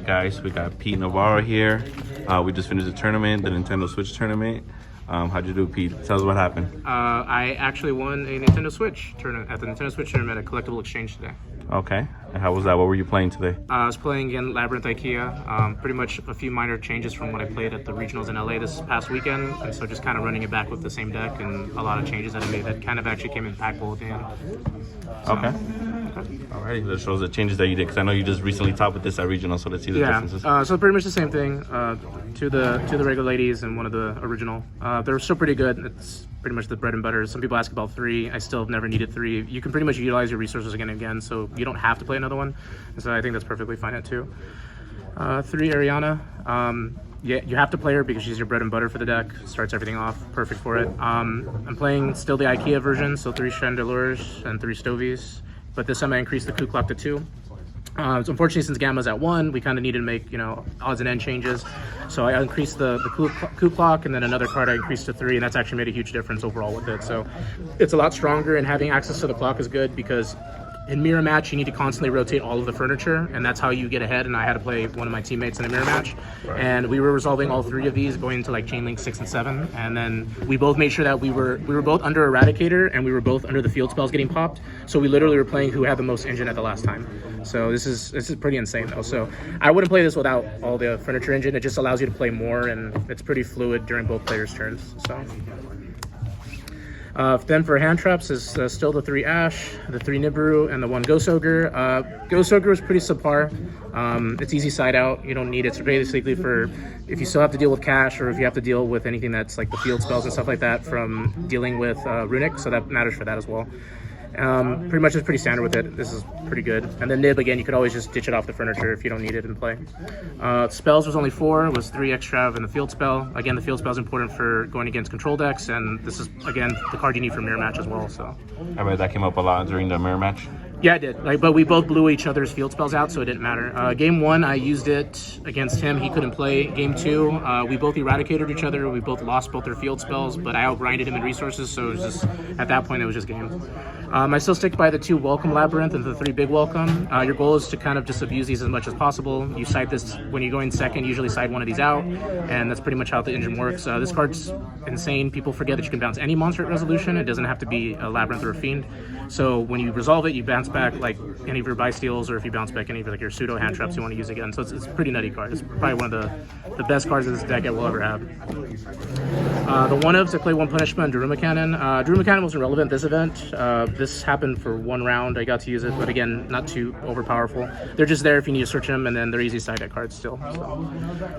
right, guys, we got Pete Navarro here. We just finished the tournament, the Nintendo Switch tournament. How'd you do, Pete? Tell us what happened. I actually won a Nintendo Switch tournament at the Nintendo Switch tournament at Collectible Exchange today. Okay. And how was that? What were you playing today? I was playing again Labrynth IKEA. Pretty much a few minor changes from what I played at the regionals in LA this past weekend, and so just kind of running it back with the same deck and a lot of changes that I made that kind of actually came impactful at the end. So, okay. Alrighty, that shows the changes that you did, because I know you just recently topped with this at regional, so let's see the differences. So pretty much the same thing. To the regular ladies and one of the original. They're still pretty good. It's pretty much the bread and butter. Some people ask about 3. I still have never needed 3. You can pretty much utilize your resources again and again, so you don't have to play another one. And so I think that's perfectly fine at 2. 3 Ariana. Yeah, you have to play her because she's your bread and butter for the deck. Starts everything off perfect for it. I'm playing still the IKEA version, so 3 Chandelures and 3 Stovies. But this time I increased the coup clock to 2. So unfortunately, since Gamma's at 1, we kind of needed to make, odds and end changes. So I increased the coup clock, and then another card I increased to 3, and that's actually made a huge difference overall with it. So it's a lot stronger, and having access to the clock is good because in mirror match, you need to constantly rotate all of the furniture, and that's how you get ahead. And I had to play one of my teammates in a mirror match, and we were resolving all 3 of these going into like chain link 6 and 7, and then we both made sure that we were both under Eradicator, and we were both under the field spells getting popped. So we literally were playing who had the most engine at the last time. So this is pretty insane though. So I wouldn't play this without all the furniture engine. It just allows you to play more, and it's pretty fluid during both players' turns. So. Then for hand traps is still the 3 Ash, the 3 Nibiru, and the 1 Ghost Ogre. Ghost Ogre is pretty subpar. It's easy side out. You don't need it. It's basically for if you still have to deal with cash, or if you have to deal with anything that's like the field spells and stuff like that from dealing with Runic, so that matters for that as well. Pretty much it's pretty standard with it. This is pretty good. And then Nib, again, you could always just ditch it off the furniture if you don't need it in play. Spells was only 4. It was 3 Extrav and the field spell. Again, the field spell is important for going against control decks, and this is, again, the card you need for mirror match as well. So I bet that came up a lot during the mirror match. Yeah, I did. But we both blew each other's field spells out, so it didn't matter. Game 1, I used it against him. He couldn't play. Game 2, we both eradicated each other. We both lost both their field spells, but I outgrinded him in resources, so it was just, at that point, it was just game. I still stick by the 2 Welcome Labrynth and the 3 Big Welcome. Your goal is to kind of just abuse these as much as possible. You side this, when you're going second, usually side one of these out, and that's pretty much how the engine works. This card's insane. People forget that you can bounce any monster at resolution. It doesn't have to be a Labrynth or a Fiend. So when you resolve it, you bounce back like any of your buy steals, or if you bounce back any of like your pseudo hand traps you want to use again. So it's a pretty nutty card. It's probably one of the best cards in this deck I will ever have. The 1-ofs, I play 1 Punishment and Daruma Cannon. Daruma Cannon wasn't relevant this event. This happened for 1 round. I got to use it, but again, not too overpowerful. They're just there if you need to search them, and then they're easy side deck cards still. So.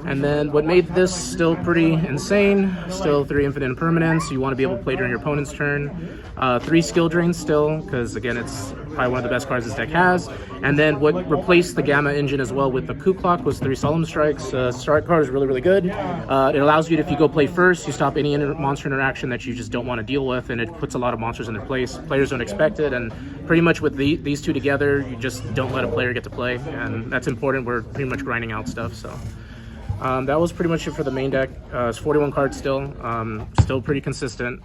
And then what made this still pretty insane, still 3 Infinite Impermanence. You want to be able to play during your opponent's turn. 3 Skill Drains still, because again, it's probably one of the best cards this deck has. And then what replaced the Gamma engine as well with the coup clock was 3 Solemn Strikes. Start card is really, really good. It allows you to, if you go play first, you stop any monster interaction that you just don't want to deal with, and it puts a lot of monsters in their place. Players don't expect it, and pretty much with these 2 together, you just don't let a player get to play, and that's important. We're pretty much grinding out stuff, so. That was pretty much it for the main deck. It's 41 cards still, still pretty consistent.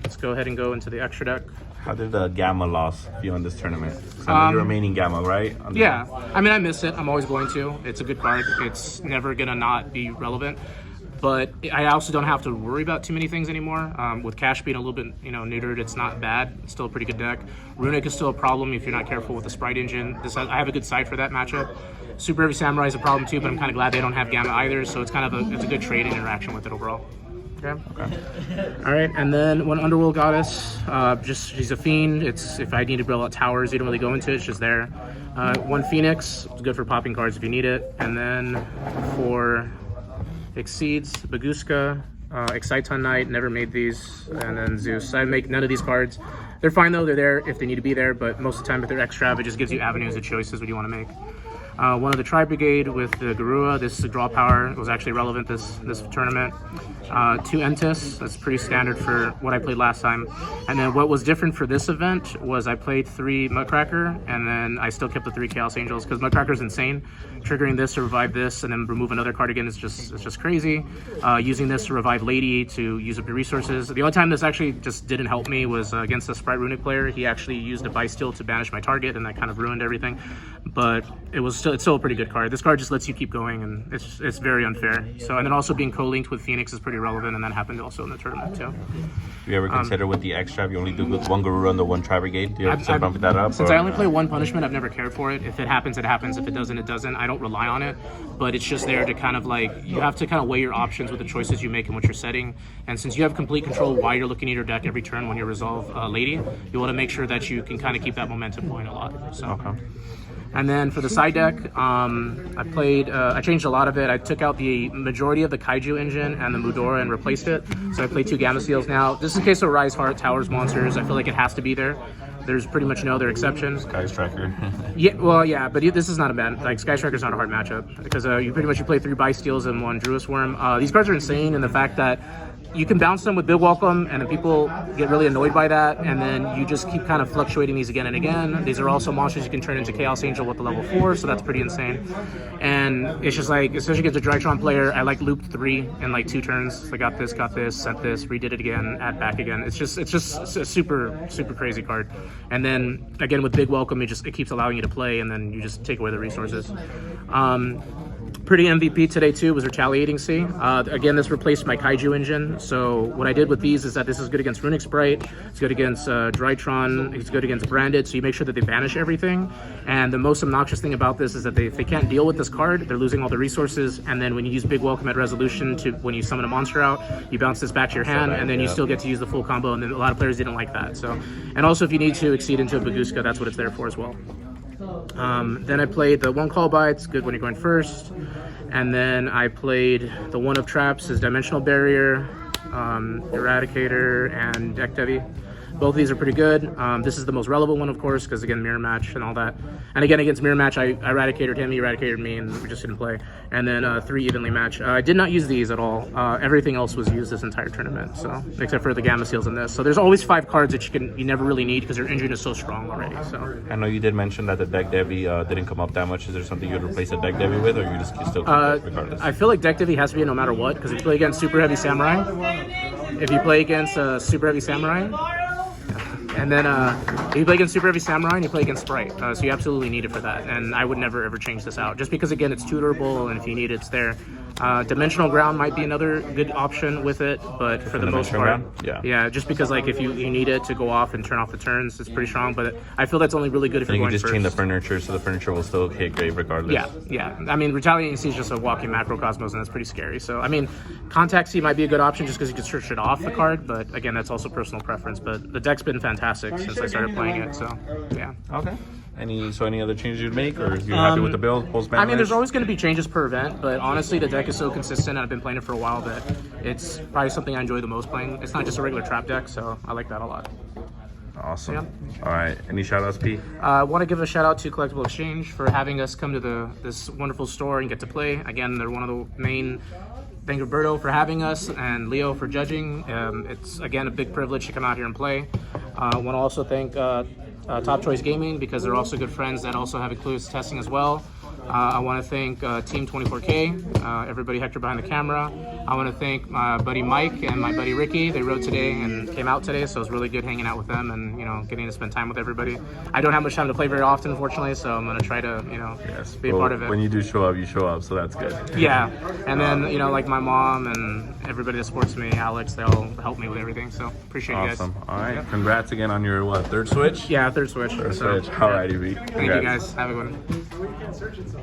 Let's go ahead and go into the extra deck. How did the Gamma loss feel in this tournament? You're remaining Gamma, right? Yeah, I mean, I miss it. I'm always going to. It's a good card. It's never gonna not be relevant. But I also don't have to worry about too many things anymore. With cash being a little bit, neutered, it's not bad. It's still a pretty good deck. Runic is still a problem if you're not careful with the Sprite engine. I have a good side for that matchup. Super Heavy Samurai is a problem too, but I'm kind of glad they don't have Gamma either. So it's kind of it's a good trade and interaction with it overall. Okay. All right, and then 1 Underworld Goddess. She's a fiend. It's if I need to build out towers, you don't really go into it. It's just there. 1 Phoenix. It's good for popping cards if you need it. And then for Exceeds, Baguska, Exciton Knight, never made these, and then Zeus. I make none of these cards. They're fine though, they're there if they need to be there, but most of the time if they're extra, it just gives you avenues of choices what you want to make. 1 of the Tri Brigade with the Garua. This is a draw power. It was actually relevant this tournament. 2 Entis. That's pretty standard for what I played last time. And then what was different for this event was I played 3 Mudcracker, and then I still kept the 3 Chaos Angels because Mudcracker is insane. Triggering this to revive this and then remove another card again is just crazy. Using this to revive Lady to use up your resources. The only time this actually just didn't help me was against a Sprite Runic player. He actually used a Buy Steal to banish my target, and that kind of ruined everything. But it was still still a pretty good card. This card just lets you keep going, and it's very unfair. So, and then also being co-linked with Phoenix is pretty relevant, and that happened also in the tournament too. Do you ever consider with the X trap, you only do with one Garura and the one Tri Brigade? Do you ever bump that up? Since I only play one punishment, I've never cared for it. If it happens, it happens. If it doesn't, it doesn't. I don't rely on it, but it's just there to kind of like, you have to kind of weigh your options with the choices you make and what you're setting. And since you have complete control while you're looking at your deck every turn when you resolve Lady, you want to make sure that you can kind of keep that momentum going a lot. So. Okay. And then for the side deck, I changed a lot of it. I took out the majority of the Kaiju engine and the Mudora and replaced it. So I play 2 Gamma Seals now. Just in case of Rise Heart, Towers, Monsters, I feel like it has to be there. There's pretty much no other exceptions. Sky Striker. Yeah, well, yeah, but this is not a bad, like, Sky Striker's not a hard matchup because you pretty much play 3 Bi-Steals and 1 Druis Worm. These cards are insane in the fact that you can bounce them with Big Welcome, and then people get really annoyed by that, and then you just keep kind of fluctuating these again and again. These are also monsters you can turn into Chaos Angel with the level 4, so that's pretty insane. And it's just like, especially against a Drytron player, I like looped 3 in like 2 turns. So I got this, sent this, redid it again, add back again. It's just a super, super crazy card. And then again with Big Welcome, it keeps allowing you to play, and then you just take away the resources. Pretty MVP today too was Retaliating Sea. Again, this replaced my Kaiju engine. So what I did with these is that this is good against Runic Sprite, it's good against Drytron, it's good against Branded, so you make sure that they banish everything. And the most obnoxious thing about this is that if they can't deal with this card, they're losing all the resources, and then when you use Big Welcome at Resolution when you summon a monster out, you bounce this back to your hand, and then you still get to use the full combo, and then a lot of players didn't like that. So, and also if you need to exceed into a Baguska, that's what it's there for as well. Then I played the 1 Call By, it's good when you're going first. And then I played the 1 of Traps, his Dimensional Barrier, Eradicator, and Deck Devi. Both of these are pretty good. This is the most relevant one, of course, because again, mirror match and all that. And again, against mirror match, I eradicated him, he eradicated me, and we just didn't play. And then 3 evenly match. I did not use these at all. Everything else was used this entire tournament, so except for the Gamma Seals and this. So there's always 5 cards that you never really need because your engine is so strong already. So I know you did mention that the Deck Devi didn't come up that much. Is there something you'd replace a Deck Devi with, or you still keep it regardless? I feel like Deck Devi has to be no matter what, because if you play against Super Heavy Samurai, and then if you play against Super Heavy Samurai and you play against Sprite, so you absolutely need it for that. And I would never ever change this out, just because again it's tutorable, and if you need it, it's there. Dimensional Ground might be another good option with it, but for the most part, yeah, just because like if you need it to go off and turn off the turns, it's pretty strong. But I feel that's only really good if you're going first. You can just chain the furniture, so the furniture will still hit grave regardless. Yeah. I mean, Retaliating Sea is just a walking macrocosmos, and that's pretty scary. So I mean, Contact Sea might be a good option just because you can search it off the card, but again, that's also personal preference. But the deck's been fantastic since I started playing it, so yeah. Okay. Any other changes you'd make, or you're happy with the build post ban? I mean, there's always going to be changes per event, but honestly, the deck is so consistent, and I've been playing it for a while, that it's probably something I enjoy the most playing. It's not just a regular trap deck, so I like that a lot. Awesome. Yeah. All right. Any shout outs, P? I want to give a shout out to Collectible Exchange for having us come to this wonderful store and get to play. Again, they're one of the main. Thank Roberto for having us, and Leo for judging. It's again a big privilege to come out here and play. I want to also thank Top Choice Gaming, because they're also good friends that also have Clueless testing as well. I want to thank Team 24K, everybody, Hector behind the camera. I want to thank my buddy Mike and my buddy Ricky. They rode today and came out today, so it was really good hanging out with them and getting to spend time with everybody. I don't have much time to play very often, unfortunately, so I'm going to try to be a part of it. When you do show up, you show up, so that's good. Yeah, and then like my mom and everybody that supports me, Alex, they all help me with everything, so appreciate you guys. Awesome. All right, congrats again on your 3rd Switch? Yeah, 3rd Switch. Switch. All righty, V. Thank you guys. Have a good one.